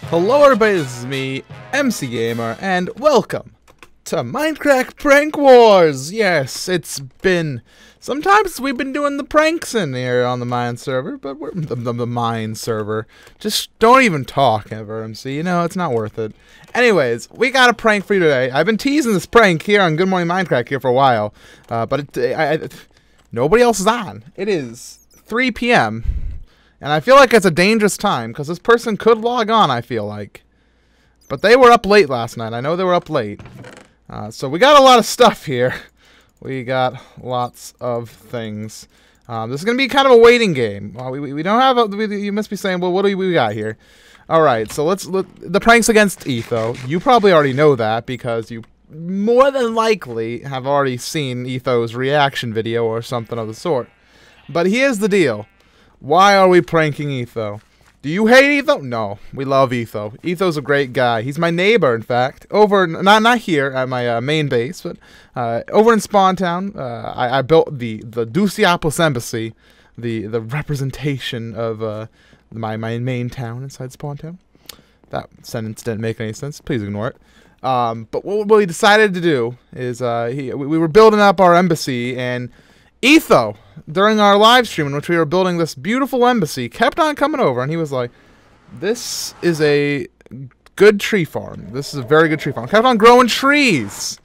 Hello everybody, this is me, MC Gamer, and welcome to Mindcrack Prank Wars! Yes, it's been... Sometimes we've been doing the pranks in here on the Mind server, but we're... The Mind server. Just don't even talk ever, MC, you know, it's not worth it. Anyways, we got a prank for you today. I've been teasing this prank here on Good Morning Mindcrack here for a while, but nobody else is on. It is 3 p.m., and I feel like it's a dangerous time, because this person could log on, I feel like. But they were up late last night. I know they were up late. So we got a lot of stuff here. We got lots of things. This is going to be kind of a waiting game. We don't have a... you must be saying, well, what do we got here? Alright, so the prank's against Etho. You probably already know that, because you more than likely have already seen Etho's reaction video or something of the sort. But here's the deal. Why are we pranking Etho? Do you hate Etho? No, we love Etho. Etho's a great guy. He's my neighbor, in fact. Over, not here at my main base, but over in Spawn Town. I built the Enthusiast embassy, the representation of my main town inside Spawn Town. That sentence didn't make any sense. Please ignore it. But what we decided to do is we were building up our embassy, and Etho, during our live stream in which we were building this beautiful embassy, kept on coming over, and he was like, this is a good tree farm. This is a very good tree farm. Kept on growing trees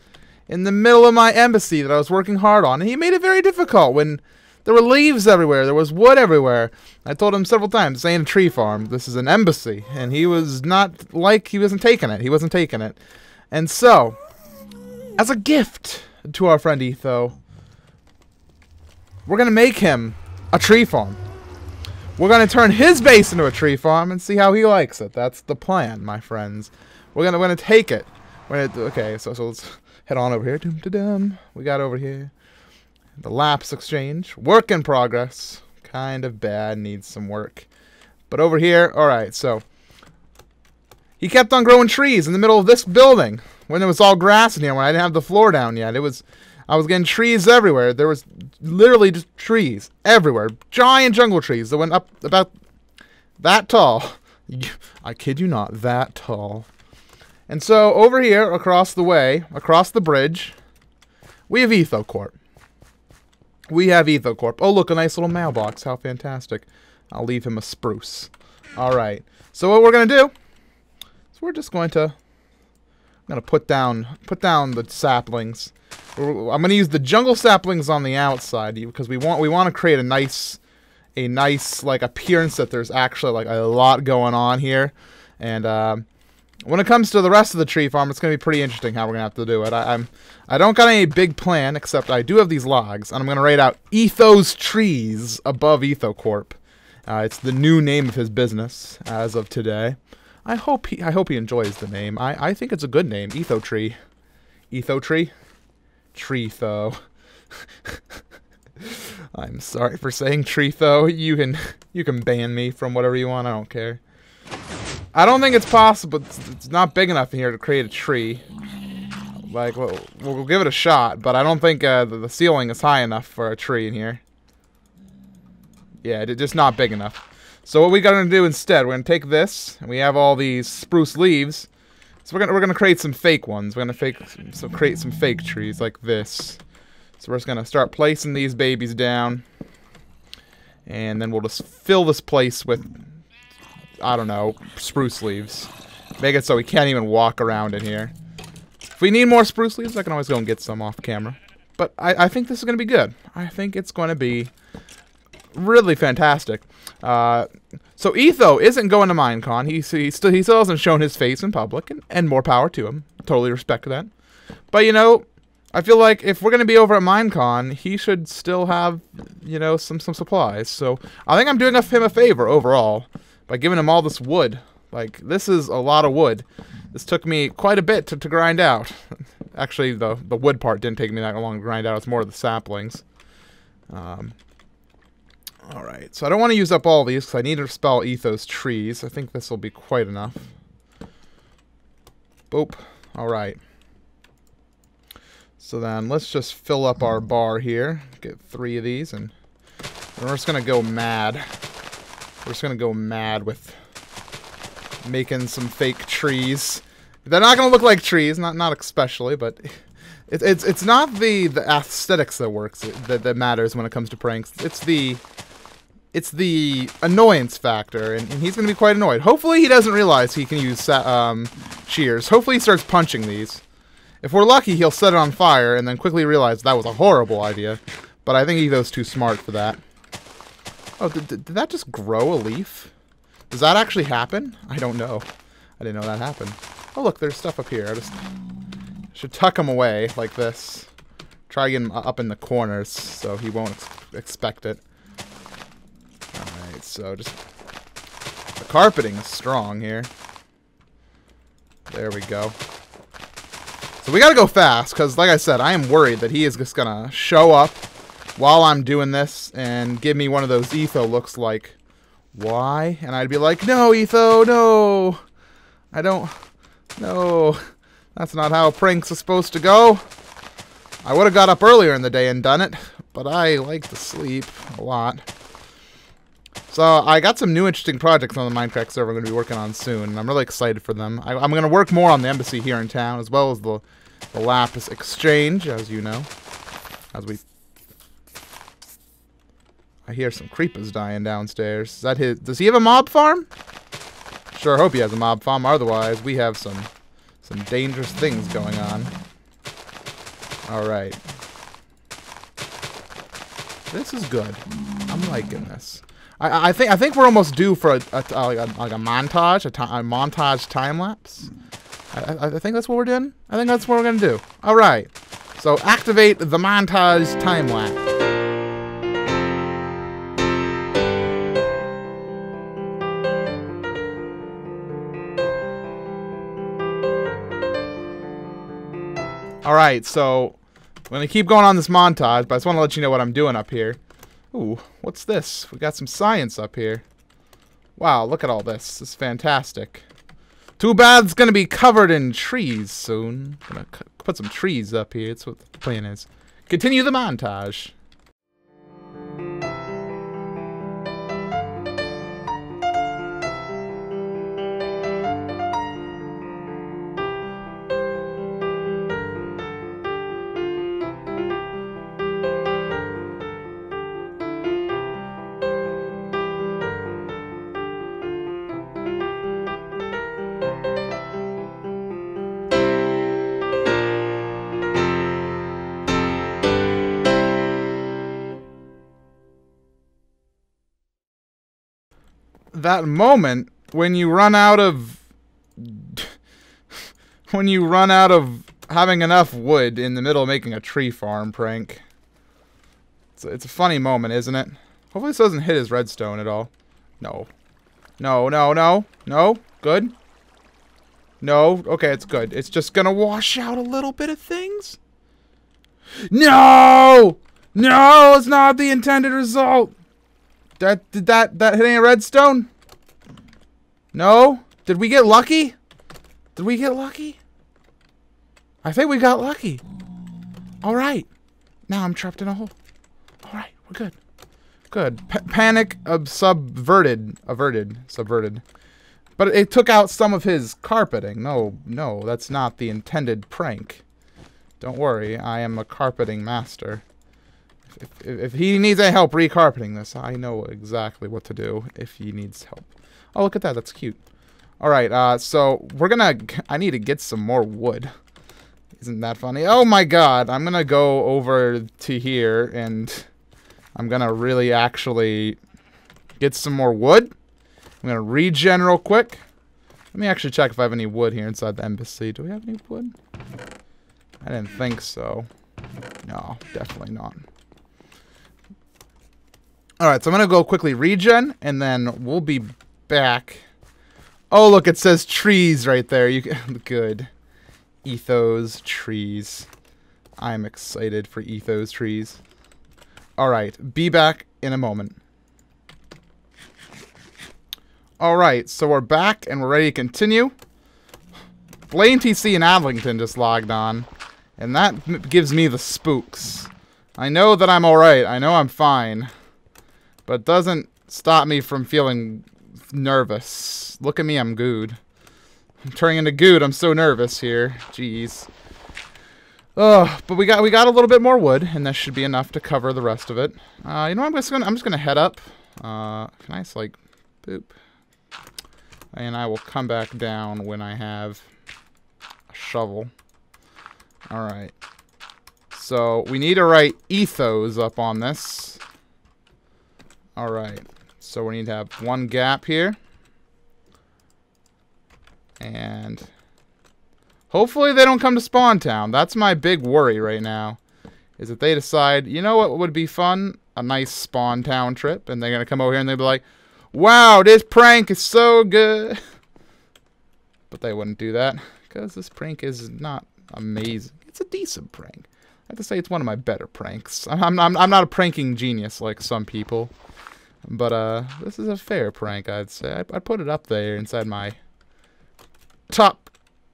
in the middle of my embassy that I was working hard on, and he made it very difficult when there were leaves everywhere, there was wood everywhere. I told him several times, this ain't a tree farm, this is an embassy, and he was not like, he wasn't taking it. He wasn't taking it. And so, as a gift to our friend Etho, we're going to make him a tree farm. We're going to turn his base into a tree farm and see how he likes it. That's the plan, my friends. We're going to take it. Okay, so let's head on over here. Dum-da-dum. We got over here the laps exchange. Work in progress. Kind of bad. Needs some work. But over here, alright, so he kept on growing trees in the middle of this building when it was all grass in here, when I didn't have the floor down yet. I was getting trees everywhere. There was literally just trees everywhere. Giant jungle trees that went up about that tall. I kid you not, that tall. And so over here, across the way, across the bridge, we have Etho Corp. We have Etho Corp. Oh, look, a nice little mailbox. How fantastic. I'll leave him a spruce. Alright. So what we're going to do is we're just going to... I'm going to put down the saplings. I'm going to use the jungle saplings on the outside because we want to create a nice like appearance that there's actually like a lot going on here. And when it comes to the rest of the tree farm, it's going to be pretty interesting how we're going to have to do it. I don't got any big plan, except I do have these logs, and I'm going to write out Etho's Trees above Etho Corp. It's the new name of his business as of today. I hope he enjoys the name. I think it's a good name, Etho Tree. Etho Tree? Treetho. I'm sorry for saying Treetho. You can ban me from whatever you want. I don't care. I don't think it's possible. It's not big enough in here to create a tree. Like, we'll give it a shot, but I don't think the ceiling is high enough for a tree in here. Yeah, it's just not big enough. So what we're gonna do instead, we're gonna take this, and we have all these spruce leaves. So we're gonna create some fake ones. We're gonna create some fake trees like this. So we're just gonna start placing these babies down, and then we'll just fill this place with, I don't know, spruce leaves. Make it so we can't even walk around in here. If we need more spruce leaves, I can always go and get some off camera. But I think this is gonna be good. I think it's gonna be really fantastic. So Etho isn't going to Minecon. He still hasn't shown his face in public, and more power to him. Totally respect that. But you know, I feel like if we're gonna be over at Minecon, he should still have, you know, some supplies. So I think I'm doing him a favor overall by giving him all this wood. Like, this is a lot of wood. This took me quite a bit to grind out. Actually, the wood part didn't take me that long to grind out. It's more of the saplings. Alright, so I don't want to use up all these because I need to spell Etho's Trees. I think this will be quite enough. Boop. Alright. So then, let's just fill up our bar here. Get 3 of these, and we're just going to go mad. We're just going to go mad with making some fake trees. They're not gonna look like trees, not especially, but it's not the aesthetics that matters when it comes to pranks. It's the annoyance factor, and he's gonna be quite annoyed. Hopefully he doesn't realize he can use shears. Hopefully he starts punching these. If we're lucky, he'll set it on fire and then quickly realize that was a horrible idea. But I think Etho's too smart for that. Oh, did that just grow a leaf? Does that actually happen? I don't know. I didn't know that happened. Oh, look, there's stuff up here. I just should tuck him away like this. Try getting him up in the corners so he won't expect it. Alright, so just... The carpeting is strong here. There we go. So we gotta go fast, because like I said, I am worried that he is just gonna show up while I'm doing this and give me one of those Etho looks like, why? And I'd be like, no, Etho, no! I don't... No. That's not how pranks are supposed to go. I would have got up earlier in the day and done it, but I like to sleep a lot. So I got some new interesting projects on the Mindcrack server I'm going to be working on soon, and I'm really excited for them. I'm going to work more on the embassy here in town, as well as the Lapis Exchange, as you know. I hear some creepers dying downstairs. Is that his? Does he have a mob farm? Sure hope he has a mob farm, otherwise we have some dangerous things going on. Alright. This is good. I'm liking this. I think we're almost due for like a montage, a montage time lapse. I think that's what we're doing. I think that's what we're gonna do. All right. So activate the montage time lapse. All right. So I'm gonna keep going on this montage, but I just want to let you know what I'm doing up here. Ooh, what's this? We got some science up here. Wow, look at all this. This is fantastic. Too bad it's gonna be covered in trees soon. I'm gonna put some trees up here. That's what the plan is. Continue the montage. That moment when you run out of having enough wood in the middle of making a tree farm prank. It's a funny moment, isn't it? Hopefully this doesn't hit his redstone at all. No. No, no, no. No? Good? No? Okay, it's good. It's just gonna wash out a little bit of things? No! No, it's not the intended result! Did that hit any redstone? No? Did we get lucky? Did we get lucky? I think we got lucky. Alright. Now I'm trapped in a hole. Alright, we're good. Good. Panic subverted. But it took out some of his carpeting. No, that's not the intended prank. Don't worry, I am a carpeting master. If he needs any help recarpeting this, I know exactly what to do if he needs help. Oh, look at that. That's cute. Alright, so we're gonna... I need to get some more wood. Isn't that funny? Oh my god. I'm gonna go over to here and I'm gonna really actually get some more wood. I'm gonna regen real quick. Let me actually check if I have any wood here inside the embassy. Do we have any wood? I didn't think so. No, definitely not. Alright, so I'm gonna go quickly regen, and then we'll be back. Oh, look, it says trees right there. You can, good. Etho's trees. I'm excited for Etho's trees. Alright, be back in a moment. Alright, so we're back, and we're ready to continue. Blaine TC and Adlington just logged on, and that gives me the spooks. I know that I'm alright. I know I'm fine. But it doesn't stop me from feeling nervous. Look at me, I'm good. I'm turning into good. I'm so nervous here. Jeez. Oh, but we got a little bit more wood, and that should be enough to cover the rest of it. You know what? I'm just gonna head up. Can I just like boop? And I will come back down when I have a shovel. All right. So we need to write ethos up on this. All right. So we need to have one gap here. And hopefully they don't come to Spawn Town. That's my big worry right now. Is that they decide, you know what would be fun? A nice Spawn Town trip. And they're going to come over here and they'll be like, wow, this prank is so good. But they wouldn't do that. Because this prank is not amazing. It's a decent prank. I have to say it's one of my better pranks. I'm not a pranking genius like some people. But this is a fair prank, I'd say. I'd put it up there inside my top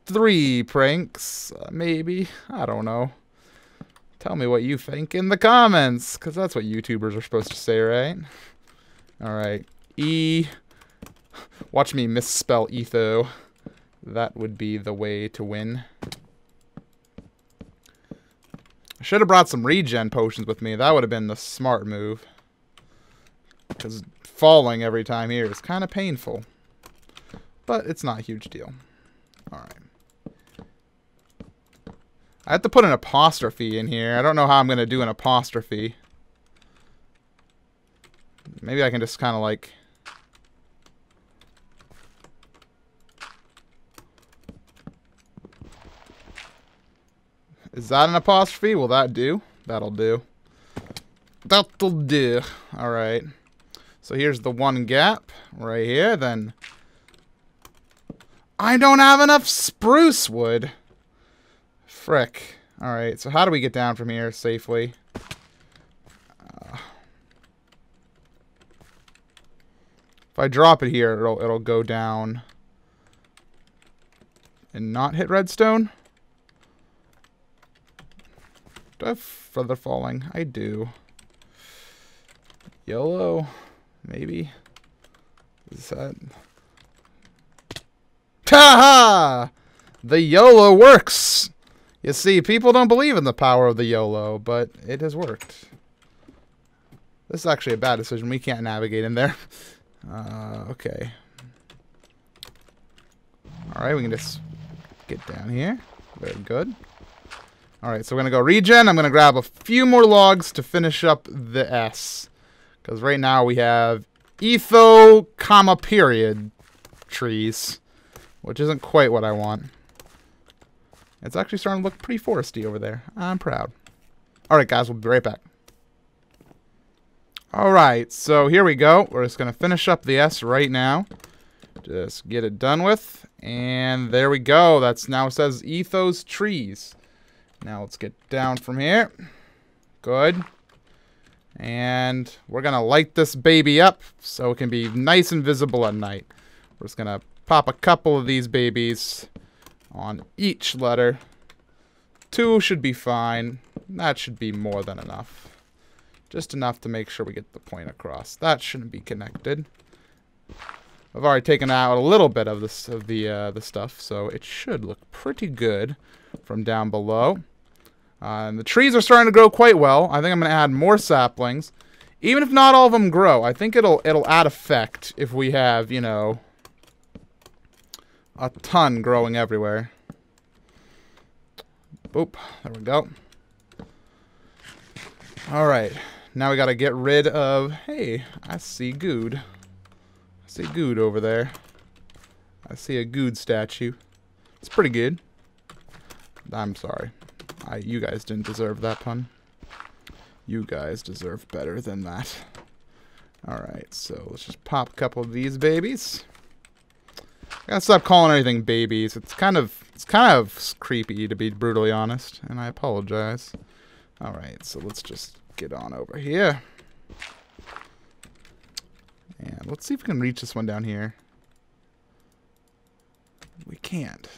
3 pranks, maybe. I don't know. Tell me what you think in the comments, because that's what YouTubers are supposed to say, right? Alright. Watch me misspell Etho. That would be the way to win. I should have brought some regen potions with me. That would have been the smart move. Because falling every time here is kind of painful. But it's not a huge deal. Alright. I have to put an apostrophe in here. I don't know how I'm going to do an apostrophe. Maybe I can just kind of like... Is that an apostrophe? Will that do? That'll do. That'll do. Alright. So here's the one gap right here. Then I don't have enough spruce wood. Frick. Alright, so how do we get down from here safely? If I drop it here, it'll go down and not hit redstone. Do I have further falling? I do. Yellow, maybe. Is that? Ta-ha! The YOLO works! You see, people don't believe in the power of the YOLO, but it has worked. This is actually a bad decision. We can't navigate in there. Okay. Alright, we can just get down here. Very good. Alright, so we're going to go regen. I'm going to grab a few more logs to finish up the S. Because right now we have Etho, comma, period trees. Which isn't quite what I want. It's actually starting to look pretty foresty over there. I'm proud. Alright, guys, we'll be right back. Alright, so here we go. We're just going to finish up the S right now. Just get it done with. And there we go. That's now it says Etho's trees. Now let's get down from here. Good. And we're going to light this baby up so it can be nice and visible at night. We're just going to pop a couple of these babies on each letter. 2 should be fine. That should be more than enough. Just enough to make sure we get the point across. That shouldn't be connected. I've already taken out a little bit of this the stuff, so it should look pretty good from down below. And the trees are starting to grow quite well. I think I'm going to add more saplings. Even if not all of them grow, I think it'll add effect if we have, you know, a ton growing everywhere. Boop. There we go. Alright. Now we got to get rid of... Hey, I see Good. I see Good over there. I see a Good statue. It's pretty good. I'm sorry. You guys didn't deserve that pun. You guys deserve better than that. Alright, so let's just pop a couple of these babies. I gotta stop calling everything babies. It's kind of creepy, to be brutally honest, and I apologize. Alright, so let's just get on over here. And let's see if we can reach this one down here. We can't.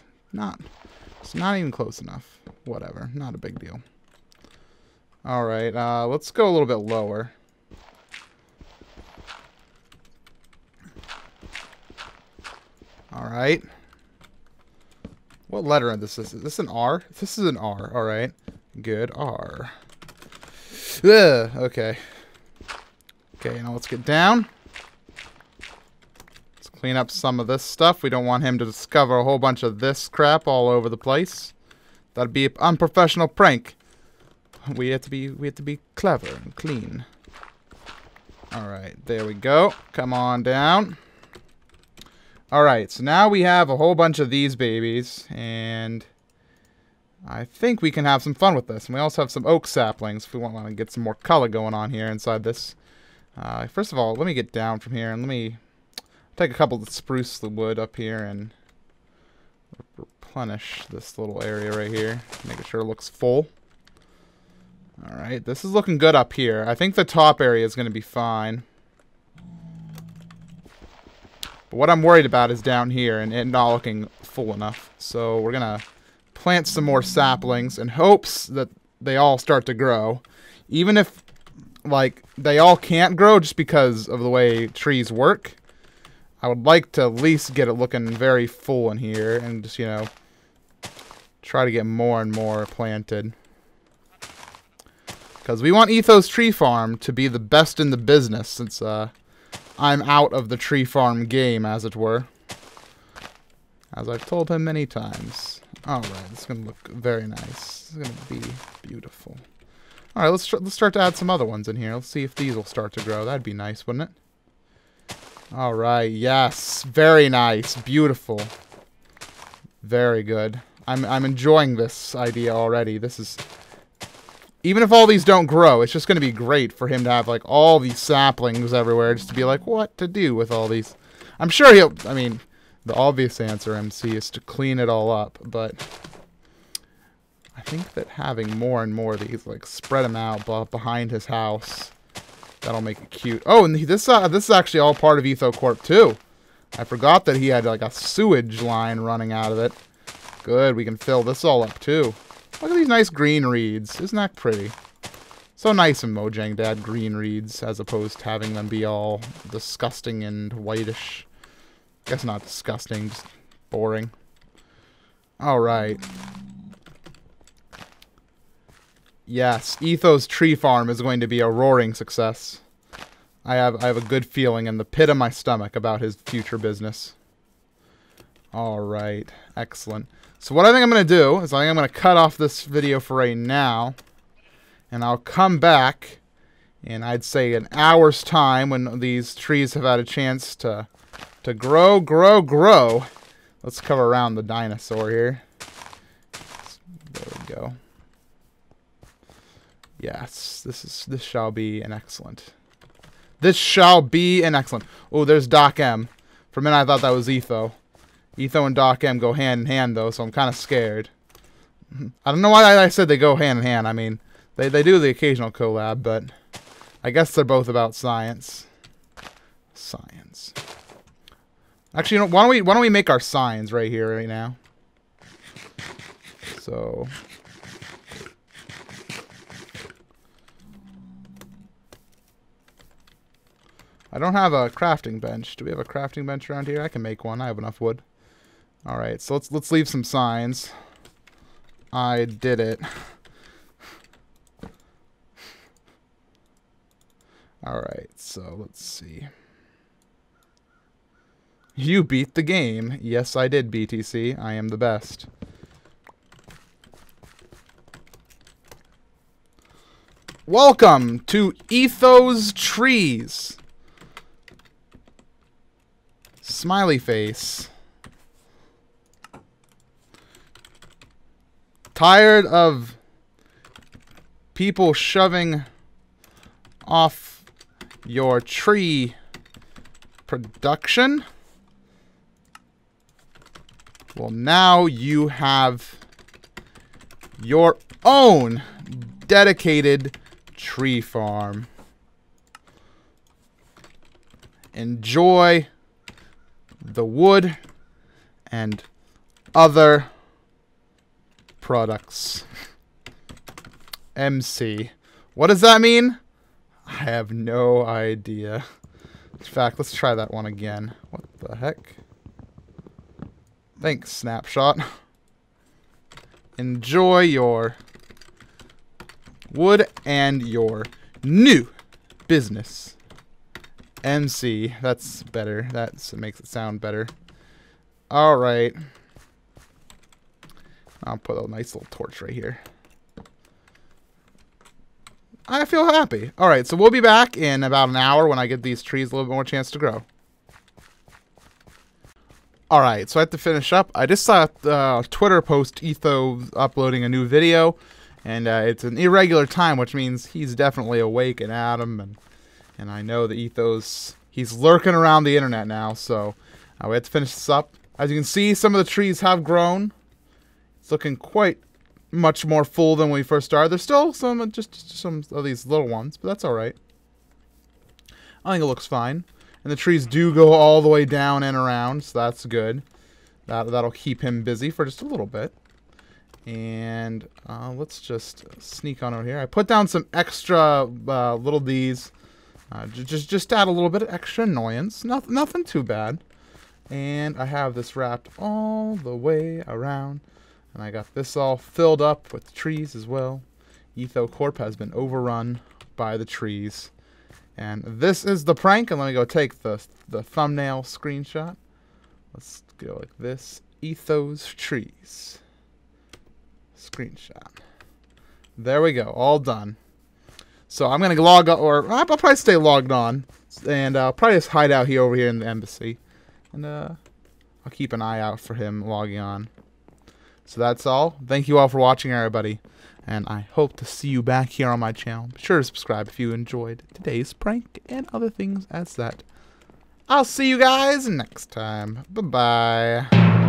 It's not even close enough. Whatever, not a big deal. Alright, let's go a little bit lower. Alright. What letter is this? Is this an R? This is an R. Alright. Good. R. Ugh, okay. Okay, now let's get down. Let's clean up some of this stuff. We don't want him to discover a whole bunch of this crap all over the place. That'd be an unprofessional prank. We have to be clever and clean. Alright, there we go. Come on down. Alright, so now we have a whole bunch of these babies, and I think we can have some fun with this. And we also have some oak saplings if we want to get some more color going on here inside this. First of all, let me get down from here, and let me take a couple of the spruce wood up here and replenish this little area right here, making sure it looks full. Alright, this is looking good up here. I think the top area is going to be fine. But what I'm worried about is down here and it not looking full enough. So we're going to plant some more saplings in hopes that they all start to grow. Even if, like, they all can't grow just because of the way trees work, I would like to at least get it looking very full in here and just, you know, try to get more and more planted. Because we want Etho's tree farm to be the best in the business since, I'm out of the tree farm game, as it were. As I've told him many times. Alright, this is going to look very nice. This is going to be beautiful. Alright, let's start to add some other ones in here. Let's see if these will start to grow. That'd be nice, wouldn't it? Alright, yes. Very nice. Beautiful. Very good. I'm enjoying this idea already. This is... Even if all these don't grow, it's just going to be great for him to have, like, all these saplings everywhere, just to be like, what to do with all these? I'm sure he'll, I mean, the obvious answer, MC, is to clean it all up, but I think that having more and more of these, like, spread them out behind his house, that'll make it cute. Oh, and this is actually all part of Etho Corp, too. I forgot that he had, like, a sewage line running out of it. Good, we can fill this all up, too. Look at these nice green reeds. Isn't that pretty? So nice in Mojang to add green reeds as opposed to having them be all disgusting and whitish. Guess not disgusting, just boring. Alright. Yes, Etho's tree farm is going to be a roaring success. I have a good feeling in the pit of my stomach about his future business. Alright, excellent. So what I think I'm going to do is I think I'm going to cut off this video for right now. And I'll come back in, I'd say, an hour's time when these trees have had a chance to grow. Let's cover around the dinosaur here. There we go. Yes, this shall be an excellent. This shall be an excellent. Oh, there's Doc M. For a minute I thought that was Etho. Etho and Doc M go hand in hand, though, so I'm kind of scared. I don't know why I said they go hand in hand. I mean, they do the occasional collab, but I guess they're both about science. Science. Actually, you know, why don't we make our signs right here, right now? So... I don't have a crafting bench. Do we have a crafting bench around here? I can make one. I have enough wood. Alright, so let's leave some signs. I did it. Alright, so let's see. You beat the game. Yes, I did, BTC. I am the best. Welcome to Etho's Trees. Smiley face. Tired of people shoving off your tree production? Well, now you have your own dedicated tree farm. Enjoy the wood and other products. MC. What does that mean? I have no idea. In fact, let's try that one again. What the heck? Thanks, Snapshot. Enjoy your wood and your new business. MC. That's better. That makes it sound better. Alright. I'll put a nice little torch right here. I feel happy. Alright, so we'll be back in about an hour when I get these trees a little bit more chance to grow. Alright, so I have to finish up. I just saw a Twitter post, Etho uploading a new video. And it's an irregular time, which means he's definitely awake and at him. And I know that he's lurking around the internet now. So we have to finish this up. As you can see, some of the trees have grown. It's looking quite much more full than when we first started. There's still just some of these little ones, but that's alright. I think it looks fine. And the trees do go all the way down and around, so that's good. That'll keep him busy for just a little bit. And let's just sneak on over here. I put down some extra little D's. Just to add a little bit of extra annoyance. Nothing too bad. And I have this wrapped all the way around. And I got this all filled up with trees as well. Etho Corp has been overrun by the trees. And this is the prank. And let me go take the thumbnail screenshot. Let's go like this. Etho's trees. Screenshot. There we go. All done. So I'm going to log on, or I'll probably stay logged on. And I'll probably just hide out here over here in the embassy. And I'll keep an eye out for him logging on. So that's all. Thank you all for watching, everybody. And I hope to see you back here on my channel. Be sure to subscribe if you enjoyed today's prank and other things as that. I'll see you guys next time. Bye-bye.